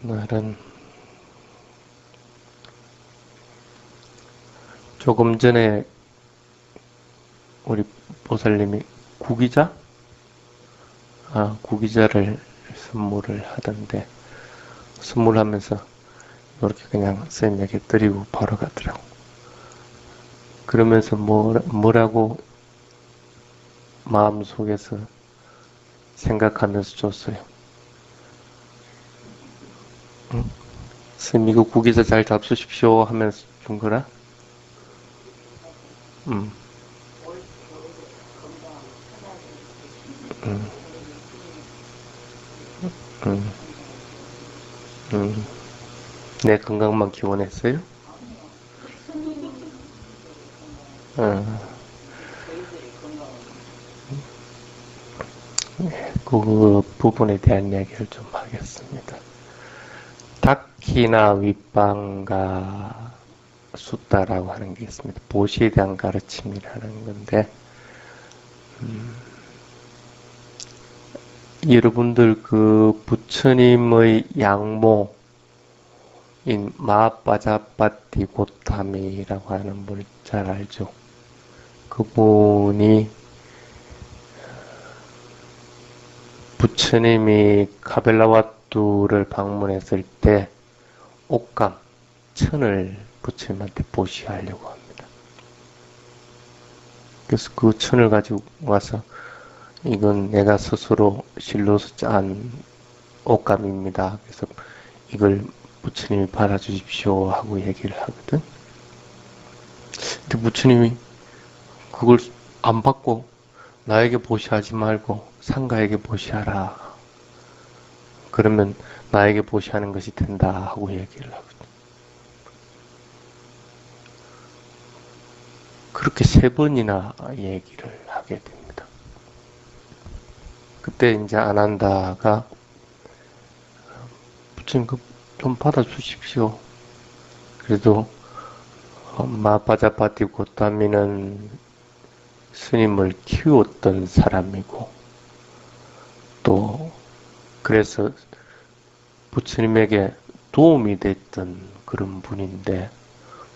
오늘은 조금 전에 우리 보살님이 구기자? 구기자를 선물을 하던데, 선물하면서 이렇게 그냥 선생님에게 드리고 바로 가더라고. 그러면서 뭐라고 마음속에서 생각하면서 줬어요. 응? 스님 이거 구기자 잘 잡수십시오 하면서 준 거라? 응, 응, 응, 응. 내 건강만 기원했어요? 응. 그 부분에 대한 이야기를 좀 하겠습니다. 다키나 윗방가 숫다라고 하는 게 있습니다. 보시에 대한 가르침이라는 건데, 여러분들 그 부처님의 양모인 마빠자빠티 고타미라고 하는 분을 잘 알죠? 그분이 부처님이 카벨라와뚜를 방문했을 때 옷감, 천을 부처님한테 보시하려고 합니다. 그래서 그 천을 가지고 와서 이건 내가 스스로 실로서 짠 옷감입니다. 그래서 이걸 부처님이 받아주십시오 하고 얘기를 하거든. 근데 부처님이 그걸 안 받고 나에게 보시하지 말고 상가에게 보시하라. 그러면 나에게 보시하는 것이 된다 하고 얘기를 하거든. 그렇게 3번이나 얘기를 하게 됩니다. 그때 이제 안 한다가 부처님 좀 받아주십시오. 그래도 마빠자파티 고타미는 스님을 키웠던 사람이고 또 그래서 부처님에게 도움이 됐던 그런 분인데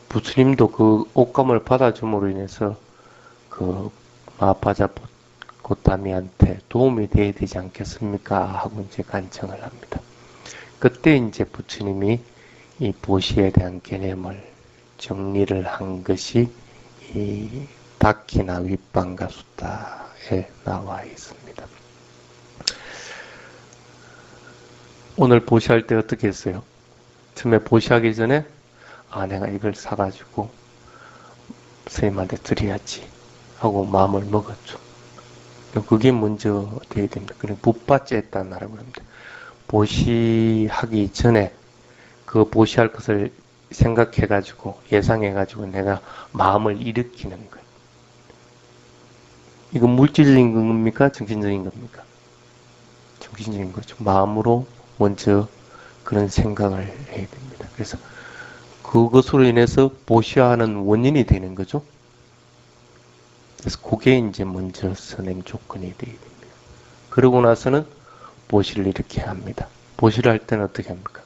부처님도 그 옷감을 받아줌으로 인해서 그 마빠자 고타미한테 도움이 돼야 되지 않겠습니까? 하고 이제 간청을 합니다. 그때 이제 부처님이 이 보시에 대한 개념을 정리를 한 것이 이 다키나 윗방가 숫다에 나와 있습니다. 오늘 보시할 때 어떻게 했어요? 처음에 보시하기 전에 내가 이걸 사가지고 선생님한테 드려야지 하고 마음을 먹었죠. 그게 먼저 돼야 됩니다. 그리고 붓바째했다나라고 합니다. 보시하기 전에 그 보시할 것을 생각해가지고 예상해가지고 내가 마음을 일으키는 거예요. 이건 물질적인 겁니까? 정신적인 겁니까? 정신적인 거죠. 마음으로 먼저 그런 생각을 해야 됩니다. 그래서 그것으로 인해서 보시하는 원인이 되는 거죠. 그래서 그게 이제 먼저 선행 조건이 되어야 됩니다. 그러고 나서는 보시를 이렇게 합니다. 보시를 할 때는 어떻게 합니까?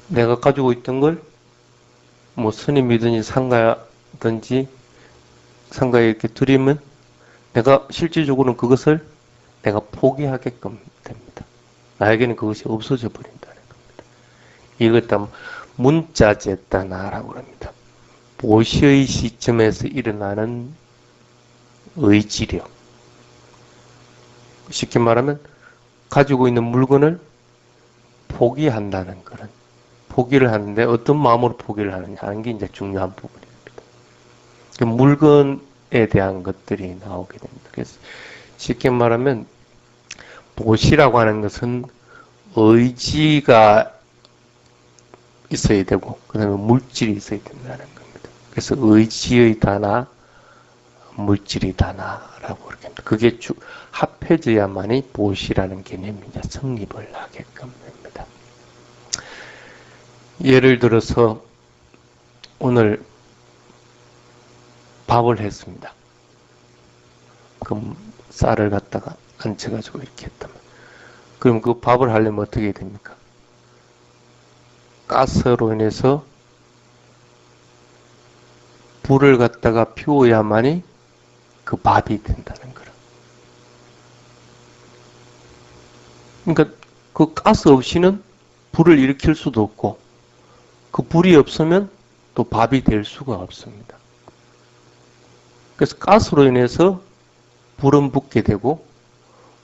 내가 가지고 있던 걸 뭐 스님이든지 상가든지 상가에 이렇게 드리면 내가 실질적으로는 그것을 내가 포기하게끔 됩니다. 나에게는 그것이 없어져 버린다는 겁니다. 이걸 다 문자제다나라고 합니다. 보시의 시점에서 일어나는 의지력. 쉽게 말하면 가지고 있는 물건을 포기한다는 그런 포기를 하는데 어떤 마음으로 포기를 하느냐 하는 게 이제 중요한 부분입니다. 그 물건에 대한 것들이 나오게 됩니다. 그래서 쉽게 말하면 보시라고 하는 것은 의지가 있어야 되고 그 다음에 물질이 있어야 된다는 겁니다. 그래서 의지의 다나 물질이 다나라고 그렇게 합니다. 그게 합해져야만이 보시라는 개념이 이제 성립을 하게끔 됩니다. 예를 들어서 오늘 밥을 했습니다. 그럼 쌀을 갖다가 얹혀가지고 이렇게 했다면 그럼 그 밥을 하려면 어떻게 해야 됩니까? 가스로 인해서 불을 갖다가 피워야만이 그 밥이 된다는 거라. 그러니까 그 가스 없이는 불을 일으킬 수도 없고 그 불이 없으면 또 밥이 될 수가 없습니다. 그래서 가스로 인해서 불은 붙게 되고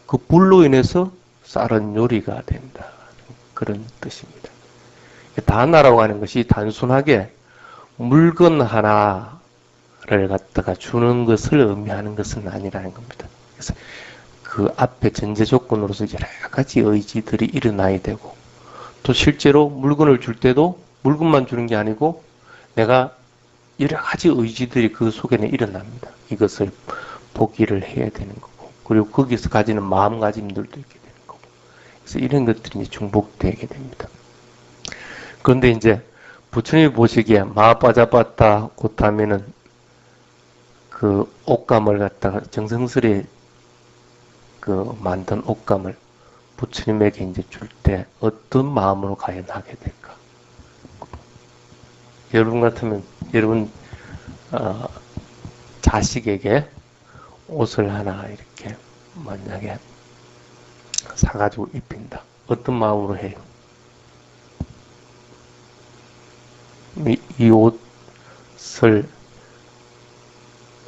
그 불로 인해서 쌀은 요리가 된다. 그런 뜻입니다. 다나라고 하는 것이 단순하게 물건 하나를 갖다가 주는 것을 의미하는 것은 아니라는 겁니다. 그래서 그 앞에 전제 조건으로서 여러 가지 의지들이 일어나야 되고 또 실제로 물건을 줄 때도 물건만 주는 게 아니고 내가 여러 가지 의지들이 그 속에는 일어납니다. 이것을 포기를 해야 되는 거고 그리고 거기서 가지는 마음가짐들도 있게 되는 거고 그래서 이런 것들이 이제 중복되게 됩니다. 그런데 이제 부처님이 보시기에 마빠자빠따 곧하면은 그 옷감을 갖다가 정성스레 그 만든 옷감을 부처님에게 이제 줄 때 어떤 마음으로 과연 하게 될까? 여러분 같으면 여러분 자식에게 옷을 하나 이렇게 만약에 사가지고 입힌다. 어떤 마음으로 해요? 이 옷을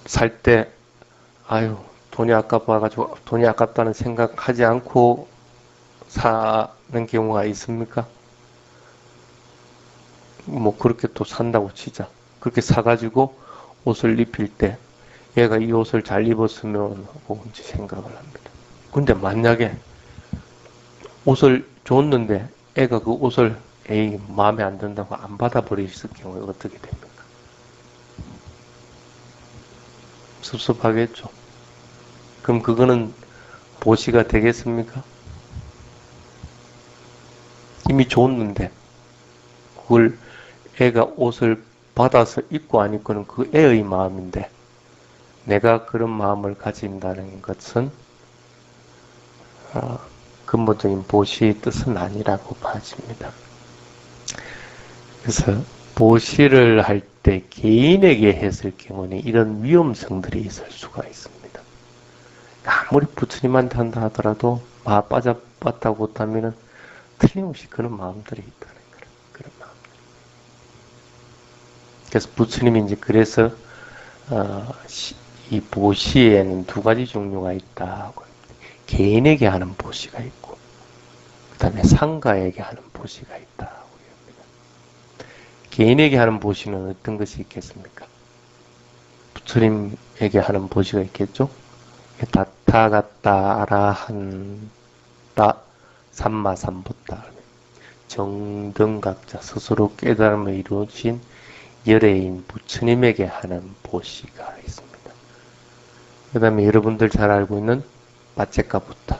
살 때 아유 돈이 아까워가지고 돈이 아깝다는 생각하지 않고 사는 경우가 있습니까? 뭐 그렇게 또 산다고 치자. 그렇게 사가지고 옷을 입힐 때 얘가 이 옷을 잘 입었으면 하고 이제 생각을 합니다. 근데 만약에 옷을 줬는데 애가 그 옷을 에이 마음에 안 든다고 안 받아버렸을 경우에 어떻게 됩니까? 섭섭하겠죠. 그럼 그거는 보시가 되겠습니까? 이미 줬는데 그걸 애가 옷을 받아서 입고 안 입고는 그 애의 마음인데 내가 그런 마음을 가진다는 것은 근본적인 보시의 뜻은 아니라고 봐집니다. 그래서 보시를 할 때 개인에게 했을 경우는 이런 위험성들이 있을 수가 있습니다. 아무리 부처님한테 한다 하더라도 빠졌다고 하면은 틀림없이 그런 마음들이 있다는 거예요. 그런 마음들. 그래서 부처님이 이제 그래서 이 보시에는 두 가지 종류가 있다고. 개인에게 하는 보시가 있고, 그 다음에 상가에게 하는 보시가 있다고 합니다. 개인에게 하는 보시는 어떤 것이 있겠습니까? 부처님에게 하는 보시가 있겠죠? 다타가타 아라한다 삼마삼부타 정등각자 스스로 깨달음을 이루신 열애인 부처님에게 하는 보시가 있습니다. 그 다음에 여러분들 잘 알고 있는 바체카부타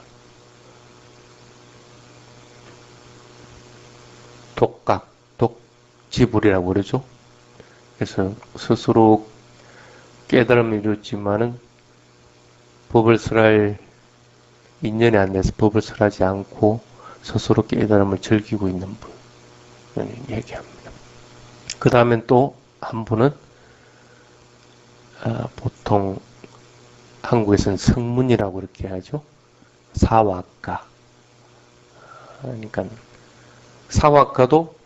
독각, 독지불이라고 그러죠. 그래서 스스로 깨달음을 이뤘지만은 법을 설할 인연이 안 돼서 법을 설하지 않고 스스로 깨달음을 즐기고 있는 분 얘기합니다. 그 다음엔 또 한 분은 보통 한국에서는 성문이라고 그렇게 하죠. 사와가. 그러니까 사와가도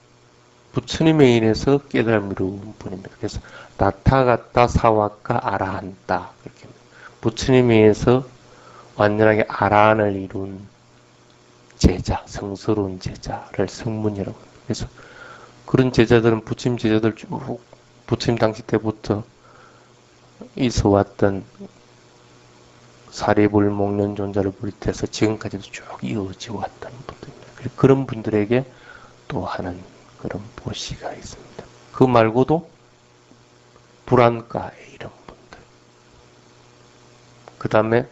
부처님에 인해서 깨달음을 이룬 분입니다. 그래서 나타가타 사와가 아라한다. 이렇게 부처님에 의해서 완전하게 아라한을 이룬 제자, 성스러운 제자를 성문이라고 합니다. 그래서 그런 제자들은 부처님 제자들 쭉 부처님 당시 때부터 있어 왔던 사리불 먹는 존자를 비롯해서 지금까지도 쭉 이어지고 왔다는 분들입니다. 그런 분들에게 또 하는 그런 보시가 있습니다. 그 말고도 불안가에 이런 분들. 그 다음에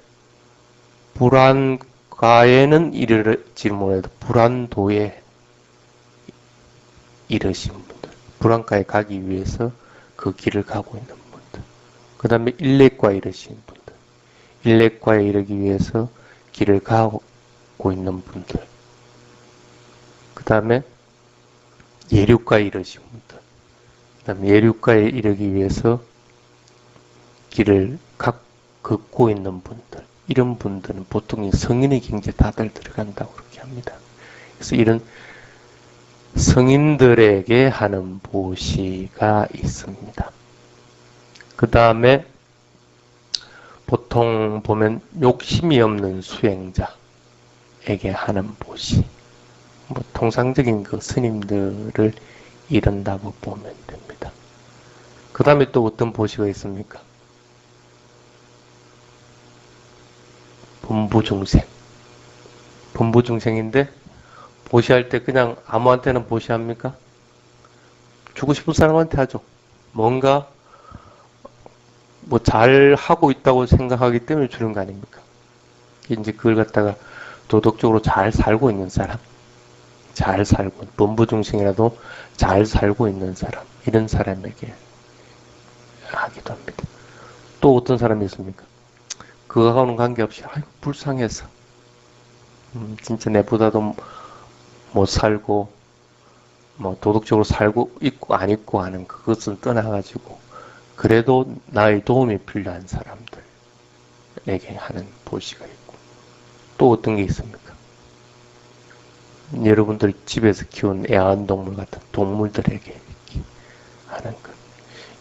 불안가에는 이르지 못해도 불안도에 이르신 분들. 불안가에 가기 위해서 그 길을 가고 있는 분들. 그 다음에 일렉과에 이르신 분들. 일렉과에 이르기 위해서 길을 가고 갖고 있는 분들, 그 다음에 예류가에 이르신 분들, 그 다음에 예류가에 이르기 위해서 길을 걷고 있는 분들, 이런 분들은 보통 이 성인의 경지에 다들 들어간다고 그렇게 합니다. 그래서 이런 성인들에게 하는 보시가 있습니다. 그 다음에 보통 보면 욕심이 없는 수행자에게 하는 보시, 뭐 통상적인 그 스님들을 이른다고 보면 됩니다. 그 다음에 또 어떤 보시가 있습니까? 범부중생. 범부중생인데 보시할 때 그냥 아무한테는 보시합니까? 주고 싶은 사람한테 하죠. 뭔가 뭐 잘 하고 있다고 생각하기 때문에 주는 거 아닙니까? 이제 그걸 갖다가 도덕적으로 잘 살고 있는 사람, 잘 살고, 범부중생이라도 잘 살고 있는 사람, 이런 사람에게 하기도 합니다. 또 어떤 사람이 있습니까? 그거하고는 관계없이, 아이고, 불쌍해서. 진짜 내보다도 못 살고, 뭐, 도덕적으로 살고 있고 안 있고 하는 그것은 떠나가지고, 그래도 나의 도움이 필요한 사람들에게 하는 보시가 있고, 또 어떤 게 있습니까? 여러분들 집에서 키운 애완동물 같은 동물들에게 하는 것.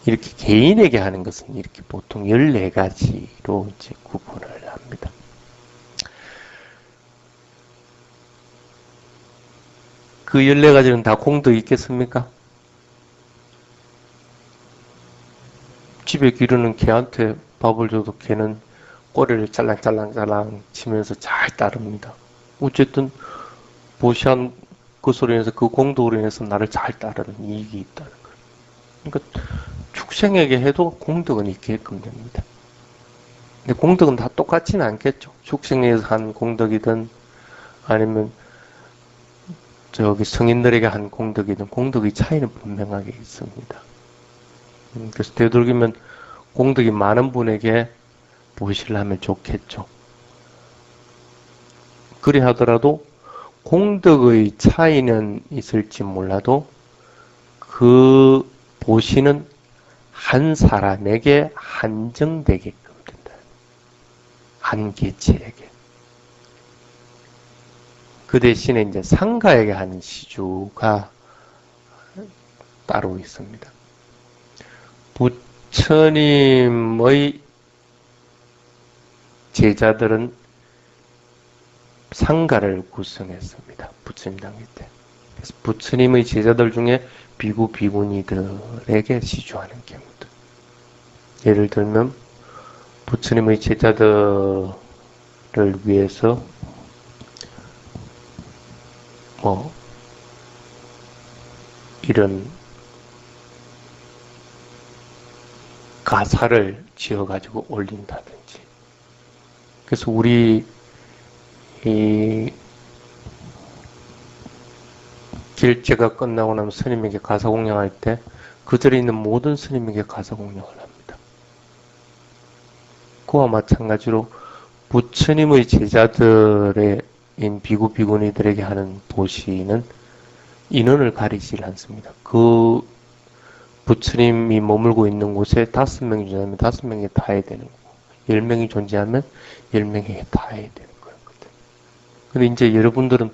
이렇게 개인에게 하는 것은 이렇게 보통 14가지로 이제 구분을 합니다. 그 14가지는 다 공덕이 있겠습니까? 집에 기르는 개한테 밥을 줘도 개는 꼬리를 짤랑짤랑짤랑 치면서 잘 따릅니다. 어쨌든 보시한 것으로 인해서 그 공덕으로 인해서 나를 잘 따르는 이익이 있다는 거예요. 그러니까 축생에게 해도 공덕은 있게끔 됩니다. 근데 공덕은 다 똑같지는 않겠죠. 축생에서 한 공덕이든 아니면 저기 성인들에게 한 공덕이든 공덕의 차이는 분명하게 있습니다. 그래서 되도록이면 공덕이 많은 분에게 보시를 하면 좋겠죠. 그리 하더라도 공덕의 차이는 있을지 몰라도 그 보시는 한 사람에게 한정되게끔 된다. 한 개체에게. 그 대신에 이제 상가에게 하는 시주가 따로 있습니다. 부처님의 제자들은 상가를 구성했습니다. 부처님 당일 때. 그래서 부처님의 제자들 중에 비구, 비구니들에게 시주하는 경우들. 예를 들면 부처님의 제자들을 위해서 뭐 이런 가사를 지어가지고 올린다든지. 그래서 우리 이 길제가 끝나고 나면 스님에게 가사 공양할 때 그 자리에 있는 모든 스님에게 가사 공양을 합니다. 그와 마찬가지로 부처님의 제자들의 비구 비구니들에게 하는 보시는 인원을 가리지 않습니다. 그 부처님이 머물고 있는 곳에 5명이 존재하면 5명이 다 해야 되는 거고 10명이 존재하면 10명이 다 해야 되는 거거든요. 근데 이제 여러분들은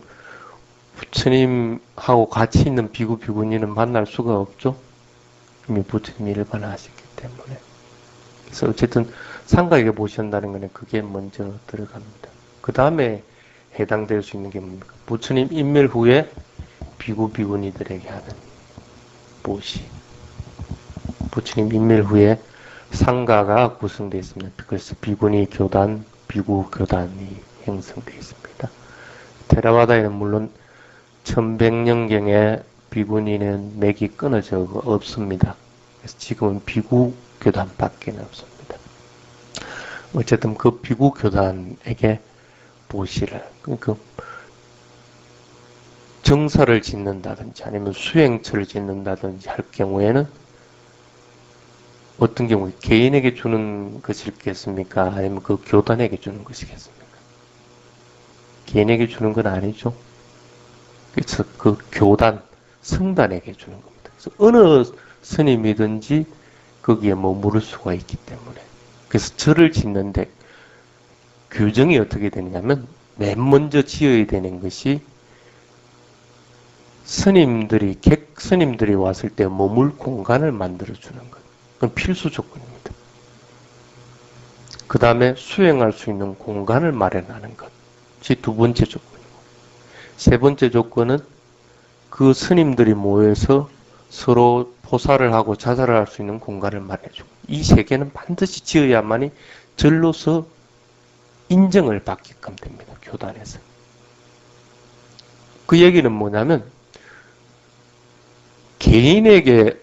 부처님하고 같이 있는 비구 비구니는 만날 수가 없죠. 이미 부처님이 일반화하셨기 때문에. 그래서 어쨌든 상가에게 보신다는 거는 그게 먼저 들어갑니다. 그 다음에 해당될 수 있는 게 뭡니까? 부처님 인멸 후에 비구 비구니들에게 하는 보시. 부처님 인멸 후에 상가가 구성되어 있습니다. 그래서 비구니 교단, 비구 교단이 형성되어 있습니다. 테라와다에는 물론 1100년경에 비구니는 맥이 끊어져 없습니다. 그래서 지금은 비구 교단밖에 없습니다. 어쨌든 그 비구 교단에게 보시를, 그러니까 정서를 짓는다든지 아니면 수행처를 짓는다든지 할 경우에는 어떤 경우에 개인에게 주는 것이겠습니까? 아니면 그 교단에게 주는 것이겠습니까? 개인에게 주는 건 아니죠. 그래서 그 교단, 성단에게 주는 겁니다. 그래서 어느 스님이든지 거기에 머무를 수가 있기 때문에. 그래서 절을 짓는데 규정이 어떻게 되느냐면 맨 먼저 지어야 되는 것이 스님들이 왔을 때 머물 공간을 만들어주는 것. 그건 필수 조건입니다. 그 다음에 수행할 수 있는 공간을 마련하는 것이 두 번째 조건이고, 세 번째 조건은 그 스님들이 모여서 서로 포사를 하고 자살을 할 수 있는 공간을 마련해주고, 이 세 개는 반드시 지어야만이 절로서 인정을 받게끔 됩니다. 교단에서. 그 얘기는 뭐냐면 개인에게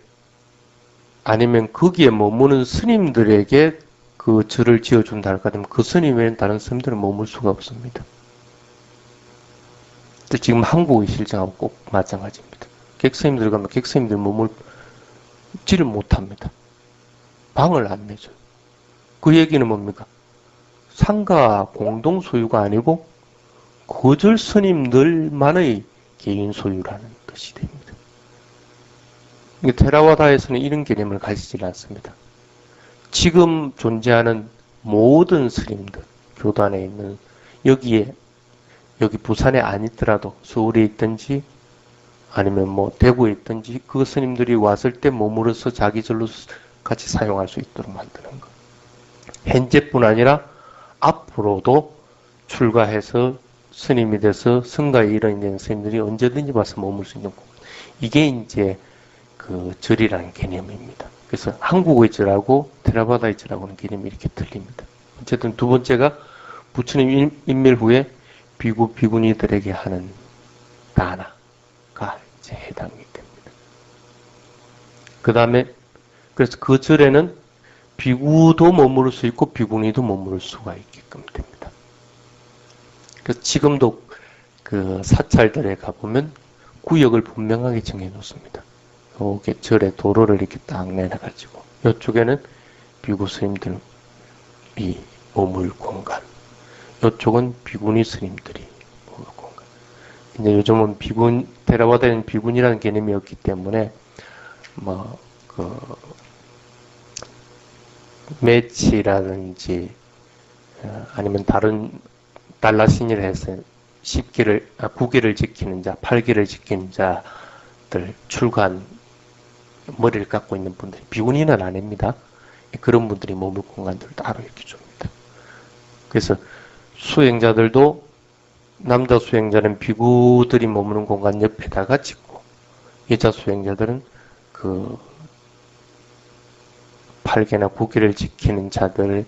아니면 거기에 머무는 스님들에게 그 절을 지어준다 할까 하면 그 스님에는 다른 스님들은 머물 수가 없습니다. 지금 한국의 실정하고 꼭 마찬가지입니다. 객스님들 가면 객스님들 머물지를 못합니다. 방을 안 내줘요. 그 얘기는 뭡니까? 상가 공동 소유가 아니고 거절 스님들만의 개인 소유라는 뜻이 됩니다. 테라와다에서는 이런 개념을 가지지 않습니다. 지금 존재하는 모든 스님들, 교단에 있는 여기 부산에 안 있더라도 서울에 있든지 아니면 뭐 대구에 있든지 그 스님들이 왔을 때 머무러서 자기 절로 같이 사용할 수 있도록 만드는 것. 현재뿐 아니라 앞으로도 출가해서 스님이 돼서 성가에 이르는 스님들이 언제든지 와서 머물 수 있는 것. 이게 이제 그 절이라는 개념입니다. 그래서 한국의 절하고 테라바다의 절하고는 개념이 이렇게 틀립니다. 어쨌든 두 번째가 부처님 인멸 후에 비구 비구니들에게 하는 다나가 이제 해당이 됩니다. 그 다음에 그래서 그 절에는 비구도 머무를 수 있고 비구니도 머무를 수가 있게끔 됩니다. 그래서 지금도 그 사찰들에 가보면 구역을 분명하게 정해 놓습니다. 이렇게 절에 도로를 이렇게 딱 내놔가지고 이쪽에는 비구 스님들이 머물 공간, 이쪽은 비구니 스님들이 머물 공간. 이제 요즘은 테라와다에는 비군이라는 개념이 없기 때문에 매치라든지 아니면 다른 달라신이라 해서 9개를 지키는 자, 8개를 지키는 자들 출간 머리를 갖고 있는 분들이 비군이는 아닙니다. 그런 분들이 머물 공간들을 따로 이렇게 줍니다. 그래서 수행자들도 남자 수행자는 비구들이 머무는 공간 옆에다가 짓고 여자 수행자들은 그 8개나 9개를 지키는 자들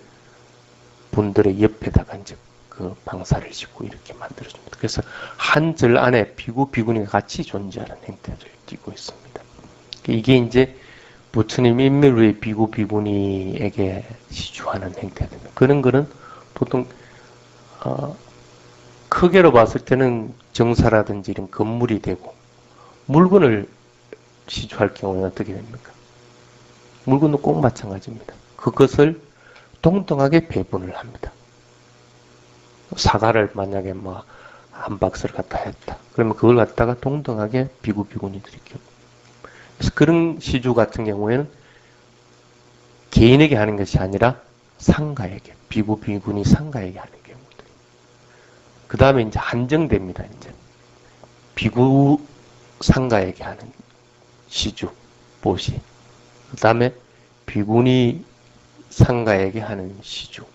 분들의 옆에다가 이제 그 방사를 짓고 이렇게 만들어줍니다. 그래서 한 절 안에 비구, 비구니가 같이 존재하는 행태를 띠고 있습니다. 이게 이제 부처님 인멸 후에 비구, 비구니에게 시주하는 행태입니다. 그런 거는 보통 크게로 봤을 때는 정사라든지 이런 건물이 되고 물건을 시주할 경우는 어떻게 됩니까? 물건도 꼭 마찬가지입니다. 그것을 동등하게 배분을 합니다. 사과를 만약에 한 박스를 갖다 했다. 그러면 그걸 갖다가 동등하게 비구, 비구니들이 그래서 그런 시주 같은 경우에는 개인에게 하는 것이 아니라 상가에게, 비구, 비구니 상가에게 하는 경우들. 그 다음에 이제 한정됩니다. 이제 비구 상가에게 하는 시주, 보시. 그 다음에 비구니 상가에게 하는 시주.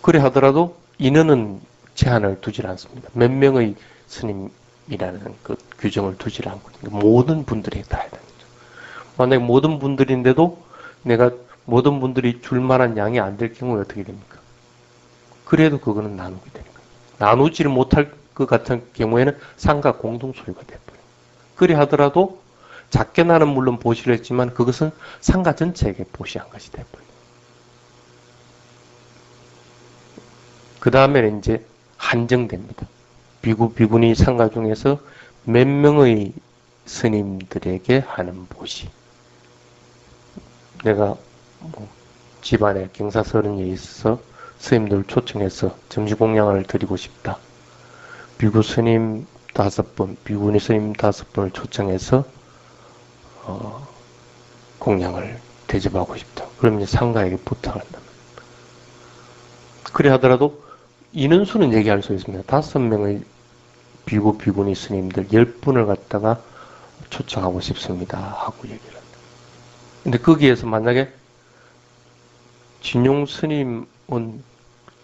그래 하더라도 인원은 제한을 두질 않습니다. 몇 명의 스님이라는 그 규정을 두질 않거든요. 모든 분들이 다 해당이죠. 만약에 모든 분들인데도 내가 모든 분들이 줄 만한 양이 안 될 경우에 어떻게 됩니까? 그래도 그거는 나누게 되는 거예요. 나누지를 못할 것 같은 경우에는 상가 공동 소유가 돼버려요. 그래 하더라도 작게 나는 물론 보시를 했지만 그것은 상가 전체에게 보시한 것이 돼버려요. 그 다음에는 이제 한정됩니다. 비구, 비구니 상가 중에서 몇 명의 스님들에게 하는 보시. 내가 집안에 경사스러운 일이 있어서 스님들 초청해서 점심공양을 드리고 싶다. 비구 스님 5분, 비구니 스님 5분을 초청해서 공양을 대접하고 싶다. 그러면 이제 상가에게 부탁한다. 그래 하더라도 인원수는 얘기할 수 있습니다. 5명의 비구, 비구니 스님들 10분을 갖다가 초청하고 싶습니다. 하고 얘기를 한다. 근데 거기에서 만약에 진용 스님은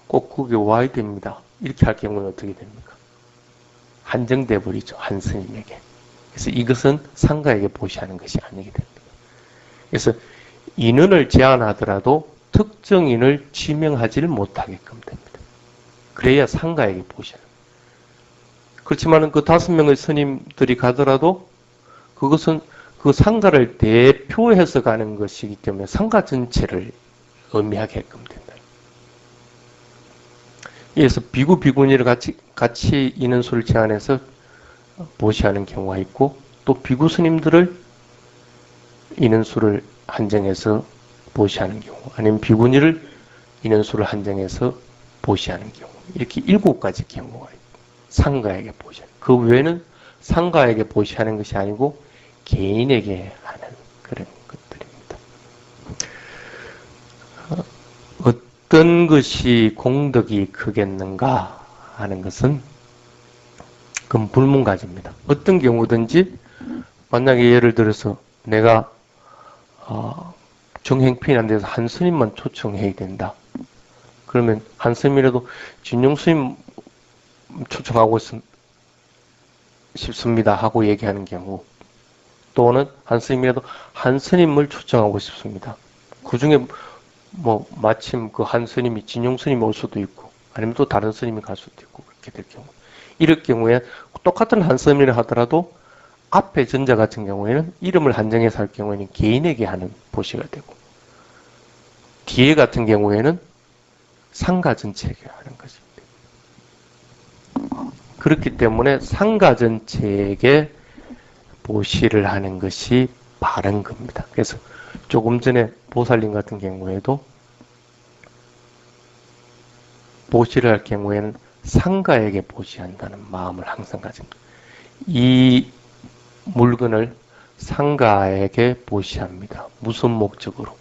꼭 거기에 와야 됩니다. 이렇게 할 경우는 어떻게 됩니까? 한정돼 버리죠. 한 스님에게. 그래서 이것은 상가에게 보시하는 것이 아니게 됩니다. 그래서 인원을 제한하더라도 특정인을 지명하지를 못하게끔 됩니다. 그래야 상가에게 보시하는 거예요. 그렇지만 그 5명의 스님들이 가더라도 그것은 그 상가를 대표해서 가는 것이기 때문에 상가 전체를 의미하게끔 된다. 그래서 비구, 비구니를 같이 인원수를 제한해서 보시하는 경우가 있고, 또 비구 스님들을 인원수를 한정해서 보시하는 경우, 아니면 비구니를 인원수를 한정해서 보시하는 경우, 이렇게 7가지 경우가 있고, 상가에게 보시하는. 그 외에는 상가에게 보시하는 것이 아니고 개인에게 하는 그런 것들입니다. 어떤 것이 공덕이 크겠는가 하는 것은 그건 불문가지입니다. 어떤 경우든지 만약에 예를 들어서 내가 정행편이 안 돼서 한 스님만 초청해야 된다. 그러면 한 스님이라도 진용 스님 초청하고 싶습니다 하고 얘기하는 경우, 또는 한 스님이라도 한 스님을 초청하고 싶습니다. 그 중에 뭐 마침 그 한 스님이 진용 스님이 올 수도 있고, 아니면 또 다른 스님이 갈 수도 있고, 그렇게 될 경우, 이럴 경우에 똑같은 한 스님이라 하더라도 앞에 전자 같은 경우에는 이름을 한정해서 할 경우에는 개인에게 하는 보시가 되고, 뒤에 같은 경우에는 상가 전체에게 하는 것입니다. 그렇기 때문에 상가 전체에게 보시를 하는 것이 바른 겁니다. 그래서 조금 전에 보살님 같은 경우에도 보시를 할 경우에는 상가에게 보시한다는 마음을 항상 가집니다. 이 물건을 상가에게 보시합니다. 무슨 목적으로?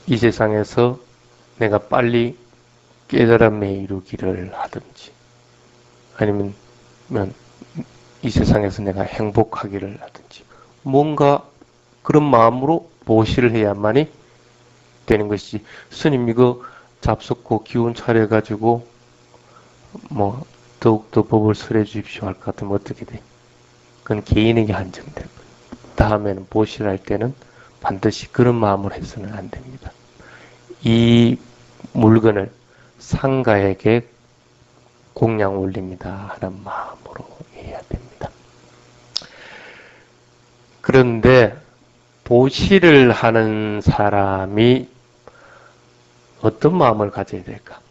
이 세상에서 내가 빨리 깨달음에 이루기를 하든지, 아니면 이 세상에서 내가 행복하기를 하든지, 뭔가 그런 마음으로 보시를 해야만이 되는 것이지, 스님 이거 잡숫고 기운 차려가지고 뭐 더욱더 법을 설해 주십시오 할 것 같으면 어떻게 돼? 그건 개인에게 한정될 거예요. 다음에는 보시를 할 때는 반드시 그런 마음으로 해서는 안 됩니다. 이 물건을 상가에게 공양 올립니다 하는 마음으로 해야 됩니다. 그런데 보시를 하는 사람이 어떤 마음을 가져야 될까?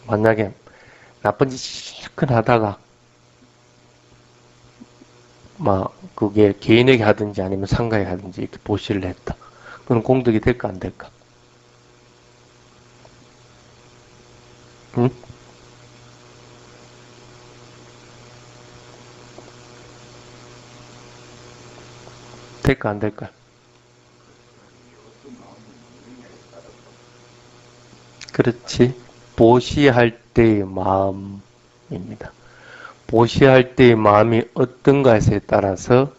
만약에 나쁜 짓 실컷 하다가 막 그게 개인에게 하든지 아니면 상가에 하든지 이렇게 보시를 했다. 그건 공덕이 될까 안 될까? 응? 될까 안 될까? 그렇지. 보시할 때의 마음입니다. 보시할 때의 마음이 어떤가에 따라서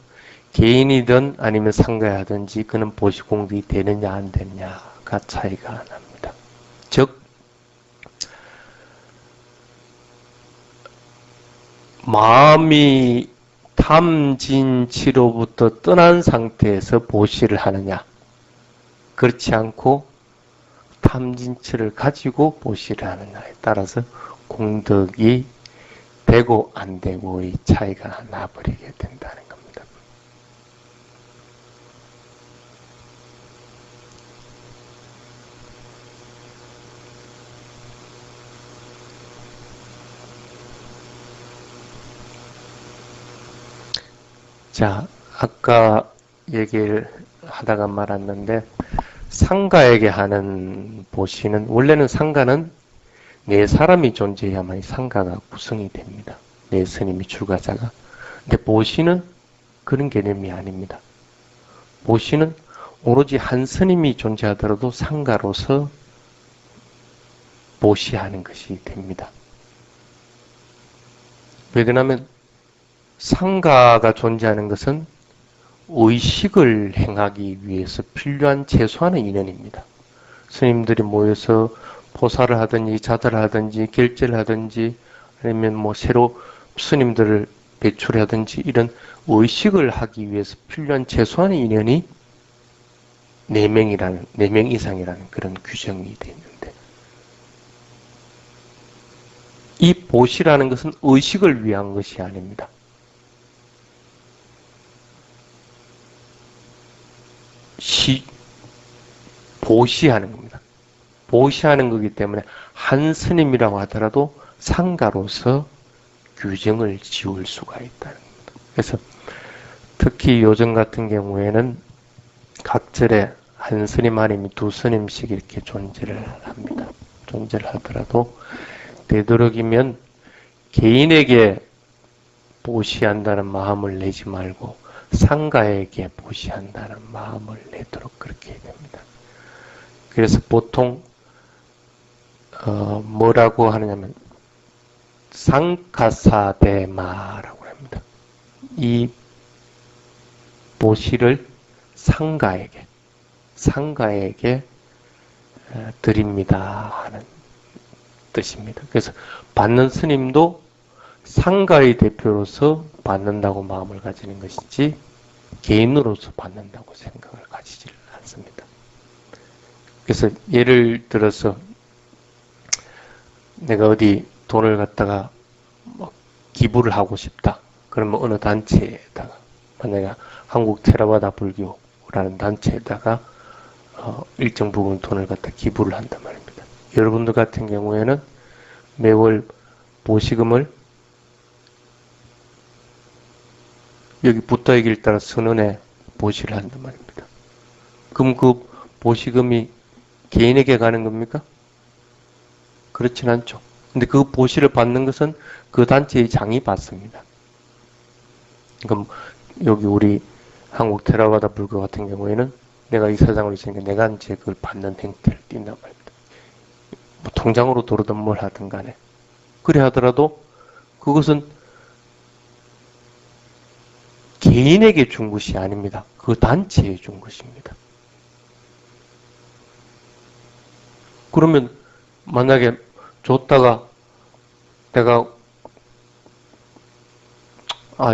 개인이든 아니면 상가에 하든지 그는 보시 공덕이 되느냐 안 되느냐가 차이가 납니다. 즉 마음이 탐진치로부터 떠난 상태에서 보시를 하느냐, 그렇지 않고 탐진치를 가지고 보시를 하느냐에 따라서 공덕이 되고 안 되고의 차이가 나버리게 된다는 겁니다. 자, 아까 얘기를 하다가 말았는데 상가에게 하는 보시는, 원래는 상가는 네 사람이 존재해야만 상가가 구성이 됩니다. 네 스님이 출가자가. 근데 보시는 그런 개념이 아닙니다. 보시는 오로지 한 스님이 존재하더라도 상가로서 보시하는 것이 됩니다. 왜 그러냐면 상가가 존재하는 것은 의식을 행하기 위해서 필요한 최소한의 인연입니다. 스님들이 모여서 포사를 하든지 자달을 하든지 결제를 하든지 아니면 뭐 새로 스님들을 배출하든지 이런 의식을 하기 위해서 필요한 최소한의 인연이 4명 이상이라는 그런 규정이 되어 있는데, 이 보시라는 것은 의식을 위한 것이 아닙니다. 보시하는 겁니다. 보시하는 거기 때문에 한 스님이라고 하더라도 상가로서 규정을 지을 수가 있다는 겁니다. 그래서 특히 요즘 같은 경우에는 각 절에 한 스님 아니면 두 스님씩 이렇게 존재를 합니다. 존재를 하더라도 되도록이면 개인에게 보시한다는 마음을 내지 말고 상가에게 보시한다는 마음을 내도록 그렇게 해야 됩니다. 그래서 보통 뭐라고 하느냐면 상가사대마라고 합니다. 이 보시를 상가에게 드립니다 하는 뜻입니다. 그래서 받는 스님도 상가의 대표로서 받는다고 마음을 가지는 것이지 개인으로서 받는다고 생각을 가지지 않습니다. 그래서 예를 들어서 내가 어디 돈을 갖다가 뭐 기부를 하고 싶다. 그러면 어느 단체에다가 만약에 한국 테라바다 불교라는 단체에다가 일정 부분 돈을 갖다 기부를 한단 말입니다. 여러분들 같은 경우에는 매월 보시금을 여기 부처의 길 따라 선언에 보시를 한단 말입니다. 그럼 그 보시금이 개인에게 가는 겁니까? 그렇진 않죠. 근데 그 보시를 받는 것은 그 단체의 장이 받습니다. 그럼 여기 우리 한국 테라바다 불교 같은 경우에는 내가 이 사장으로 있으니까 내가 이제 그걸 받는 행태를 띈단 말입니다. 뭐 통장으로 들어오든 뭘 하든 간에. 그래 하더라도 그것은 개인에게 준 것이 아닙니다. 그 단체에 준 것입니다. 그러면 만약에 줬다가 내가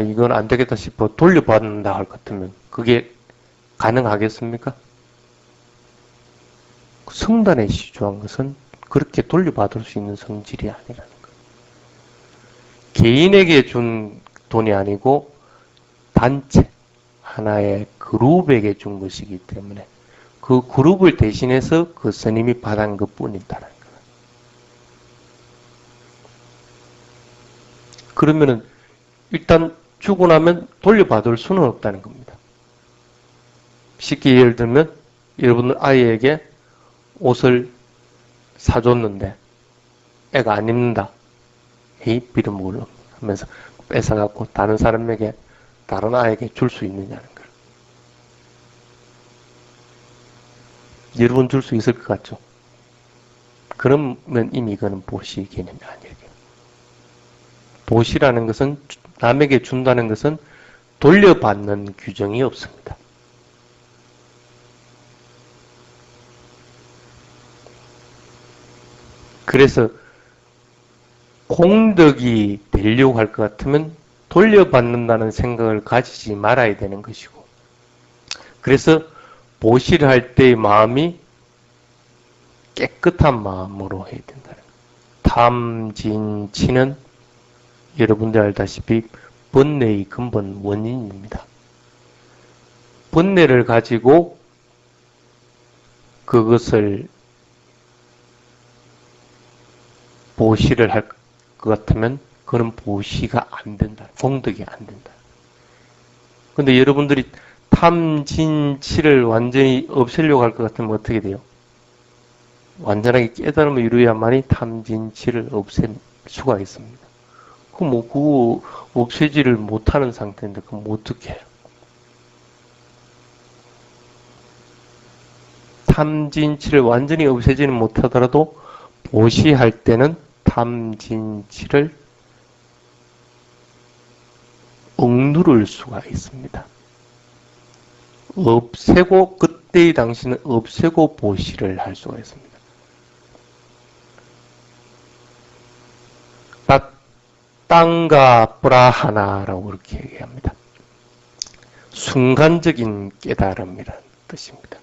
이건 안 되겠다 싶어 돌려받는다 할 것 같으면 그게 가능하겠습니까? 성단에 시주한 것은 그렇게 돌려받을 수 있는 성질이 아니라는 거예요. 개인에게 준 돈이 아니고 단체, 하나의 그룹에게 준 것이기 때문에 그 그룹을 대신해서 그 스님이 받은 것 뿐이다라는 거예요. 그러면은 일단 주고 나면 돌려받을 수는 없다는 겁니다. 쉽게 예를 들면 여러분은 아이에게 옷을 사줬는데 애가 안 입는다. 에이 빌어먹을놈 하면서 뺏어갖고 다른 사람에게 다른 아이에게 줄 수 있느냐는 거예요. 여러분 줄 수 있을 것 같죠? 그러면 이미 이거는 보시 개념이 아니에요. 보시라는 것은 남에게 준다는 것은 돌려받는 규정이 없습니다. 그래서 공덕이 되려고 할 것 같으면 돌려받는다는 생각을 가지지 말아야 되는 것이고, 그래서 보시를 할 때의 마음이 깨끗한 마음으로 해야 된다는 거예요. 탐진치는 여러분들 알다시피 번뇌의 근본 원인입니다. 번뇌를 가지고 그것을 보시를 할 것 같으면 그는 보시가 안 된다. 공덕이 안 된다. 근데 여러분들이 탐진치를 완전히 없애려고 할 것 같으면 어떻게 돼요? 완전하게 깨달음을 이루어야만이 탐진치를 없앨 수가 있습니다. 그거 없애지를 못하는 상태인데 그럼 어떻게 해요? 탐진치를 완전히 없애지는 못하더라도 보시할 때는 탐진치를 억누를 수가 있습니다. 없애고 그때의 당시는 없애고 보시를 할 수가 있습니다. 땅가 브라하나라고 그렇게 얘기합니다. 순간적인 깨달음이라는 뜻입니다.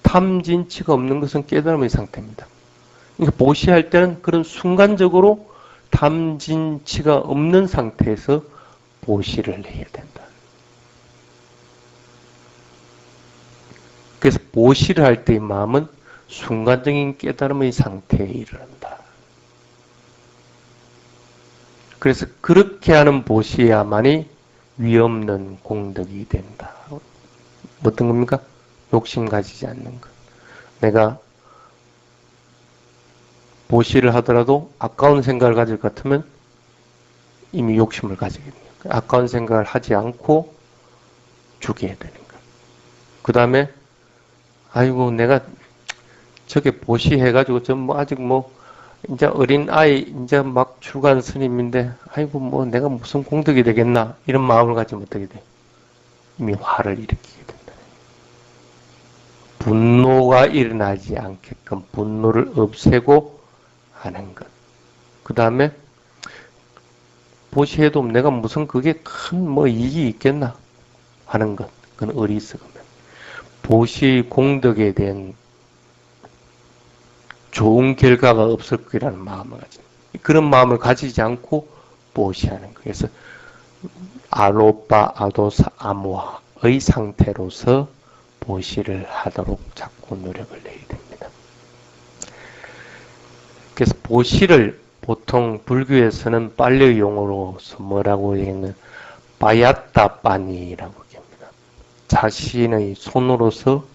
탐진치가 없는 것은 깨달음의 상태입니다. 그러니까 보시할 때는 그런 순간적으로 탐진치가 없는 상태에서 보시를 해야 된다. 그래서 보시를 할 때의 마음은 순간적인 깨달음의 상태에 이르른다. 그래서 그렇게 하는 보시야만이 위없는 공덕이 된다. 어떤 겁니까? 욕심 가지지 않는 것. 내가 보시를 하더라도 아까운 생각을 가질 것 같으면 이미 욕심을 가지게 됩니다. 아까운 생각을 하지 않고 죽게 되는 것. 그 다음에 아이고 내가 저게 보시해가지고 좀 뭐 아직 뭐 이제 어린 아이 이제 막 출가한 스님인데 아이고 뭐 내가 무슨 공덕이 되겠나 이런 마음을 가지면 어떻게 돼? 이미 화를 일으키게 된다. 분노가 일어나지 않게끔 분노를 없애고 하는 것. 그 다음에 보시해도 내가 무슨 그게 큰 뭐 이익이 있겠나 하는 것. 그건 어리석으면. 보시 공덕에 대한 좋은 결과가 없을 거라는 마음을 가지. 그런 마음을 가지지 않고 보시하는 거예요. 그래서 아로빠 아도사 아모하의 상태로서 보시를 하도록 자꾸 노력을 해야 됩니다. 그래서 보시를 보통 불교에서는 빨리 용어로서 뭐라고 얘기하면 빠야따 빠니라고 얘기합니다. 자신의 손으로서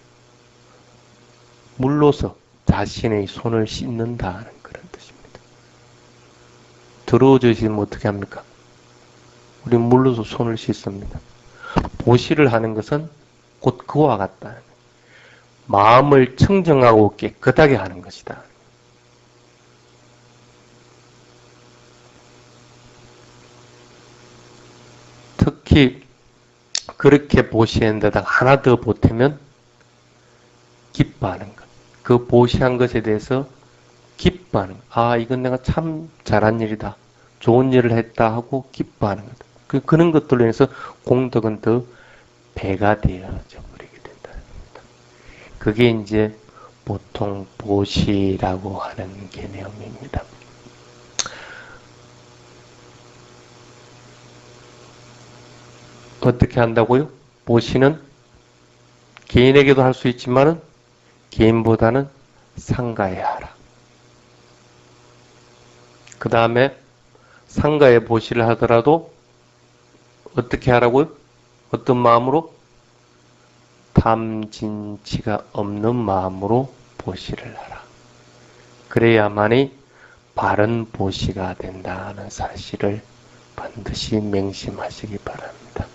물로서 자신의 손을 씻는다는 그런 뜻입니다. 더러워지시면 어떻게 합니까? 우리 물로서 손을 씻습니다. 보시를 하는 것은 곧 그와 같다. 마음을 청정하고 깨끗하게 하는 것이다. 특히 그렇게 보시는 데다가 하나 더 보태면 기뻐하는 것. 그 보시한 것에 대해서 기뻐하는 것. 아, 이건 내가 참 잘한 일이다. 좋은 일을 했다 하고 기뻐하는 것. 그런 것들로 인해서 공덕은 더 배가 되어져 버리게 된다. 그게 이제 보통 보시라고 하는 개념입니다. 어떻게 한다고요? 보시는 개인에게도 할 수 있지만은 개인보다는 상가에 하라. 그 다음에 상가에 보시를 하더라도 어떻게 하라고요? 어떤 마음으로? 탐진치가 없는 마음으로 보시를 하라. 그래야만이 바른 보시가 된다는 사실을 반드시 맹심하시기 바랍니다.